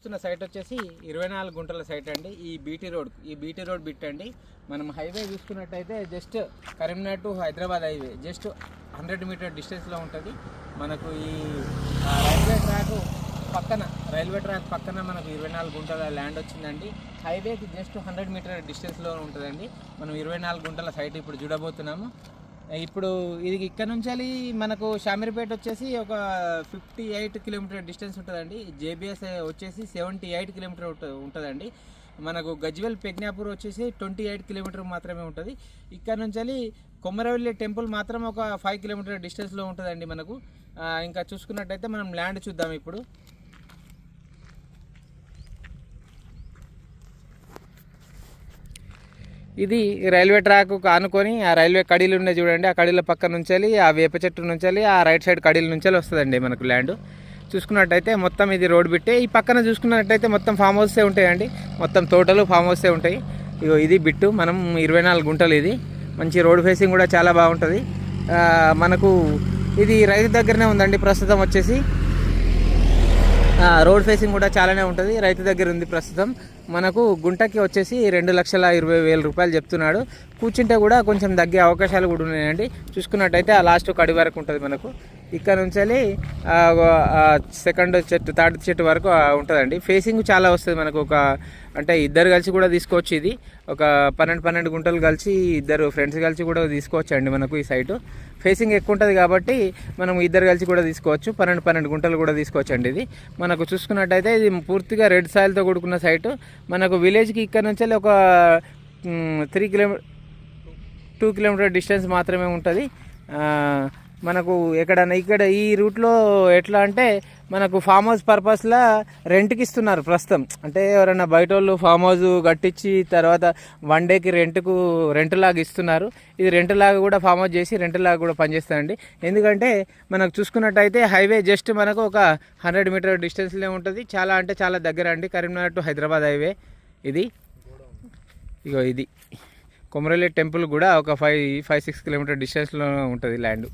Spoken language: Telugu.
చూస్తున్న సైట్ వచ్చేసి 24 గుంటల సైట్ అండి. ఈ బీటీ రోడ్ బిట్ అండి. మనం హైవే చూసుకున్నట్టయితే just Karimnagar to Hyderabad highway just 100 metre డిస్టెన్స్లో ఉంటుంది. మనకు ఈ రైల్వే ట్రాక్ పక్కన మనకు 24 గుంటల ల్యాండ్ వచ్చిందండి. హైవేకి జస్ట్ 100 మీటర్ డిస్టెన్స్లో ఉంటుందండి. మనం 24 గుంటల సైట్ ఇప్పుడు చూడబోతున్నాము. ఇప్పుడు ఇది ఇక్కడ నుంచి మనకు షామీర్పేట వచ్చేసి ఒక 58 కిలోమీటర్ డిస్టెన్స్ ఉంటుందండి. జేబీఎస్ వచ్చేసి 78 కిలోమీటర్ ఉంటుందండి. మనకు గజ్వెల్ పెగ్నాపూర్ వచ్చేసి 28 కిలోమీటర్ మాత్రమే ఉంటుంది. ఇక్కడ నుంచి కొమరవెల్లి టెంపుల్ మాత్రం ఒక 5 కిలోమీటర్ డిస్టెన్స్లో ఉంటుందండి మనకు. ఇంకా చూసుకున్నట్టయితే మనం ల్యాండ్ చూద్దాం ఇప్పుడు. ఇది రైల్వే ట్రాక్ ఆనుకొని ఆ రైల్వే కడీలు ఉన్నాయి చూడండి. ఆ కడీల పక్క నుంచి ఆ వేప చెట్టు నుంచి ఆ రైట్ సైడ్ కడీల నుంచి వస్తుందండి మనకు ల్యాండ్. చూసుకున్నట్టయితే మొత్తం ఇది రోడ్ బిట్టే. ఈ పక్కన చూసుకున్నట్టయితే మొత్తం ఫామ్ హౌసే ఉంటాయండి. మొత్తం తోటలు ఫామ్ హౌసే ఉంటాయి. ఇగో ఇది బిట్టు. మనం 24 గుంటలు. ఇది మంచి రోడ్ ఫేసింగ్ కూడా చాలా బాగుంటుంది. మనకు ఇది రైతు దగ్గరనే ఉందండి. ప్రస్తుతం వచ్చేసి రోడ్ ఫేసింగ్ కూడా చాలానే ఉంటుంది. రైతు దగ్గర ఉంది ప్రస్తుతం. మనకు గుంటకి వచ్చేసి 2,20,000 రూపాయలు చెప్తున్నాడు. కూర్చుంటే కూడా కొంచెం తగ్గే అవకాశాలు కూడా ఉన్నాయండి. చూసుకున్నట్టయితే ఆ లాస్ట్ కడి వరకు ఉంటుంది మనకు. ఇక్కడ నుంచి సెకండ్ చెట్టు థర్డ్ చెట్టు వరకు ఉంటుందండి. ఫేసింగ్ చాలా వస్తుంది మనకు. అంటే ఇద్దరు కలిసి కూడా తీసుకోవచ్చు. ఇది ఒక 12 గుంటలు కలిసి ఇద్దరు ఫ్రెండ్స్ కలిసి కూడా తీసుకోవచ్చు అండి. మనకు ఈ సైటు ఫేసింగ్ ఎక్కువ ఉంటుంది కాబట్టి మనం ఇద్దరు కలిసి కూడా తీసుకోవచ్చు. 12 గుంటలు కూడా తీసుకోవచ్చు అండి. ఇది మనకు చూసుకున్నట్టయితే ఇది పూర్తిగా రెడ్ సాయిల్తో కూడుకున్న సైటు. మనకు విలేజ్కి ఇక్కడ నుంచి ఒక 2 కిలోమీటర్ డిస్టెన్స్ మాత్రమే ఉంటుంది. మనకు ఇక్కడ ఈ రూట్లో ఎట్లా అంటే మనకు ఫామ్ హౌస్ పర్పస్లో రెంట్కి ఇస్తున్నారు ప్రస్తుతం. అంటే ఎవరైనా బయట వాళ్ళు ఫామ్ హౌస్ కట్టించి తర్వాత 1 డేకి రెంట్ లాగా ఇస్తున్నారు. ఇది రెంట్ లాగా కూడా ఫామ్ హౌస్ చేసి రెంట్ లాగా కూడా పనిచేస్తుందండి. ఎందుకంటే మనకు చూసుకున్నట్టయితే హైవే జస్ట్ మనకు ఒక 100 మీటర్ డిస్టెన్స్లో ఉంటుంది. చాలా అంటే చాలా దగ్గర అండి. కరీంనగర్ టు హైదరాబాద్ హైవే ఇది. ఇది కొమరవెల్లి టెంపుల్ కూడా ఒక 5-6 కిలోమీటర్ డిస్టెన్స్లో ఉంటుంది ల్యాండ్.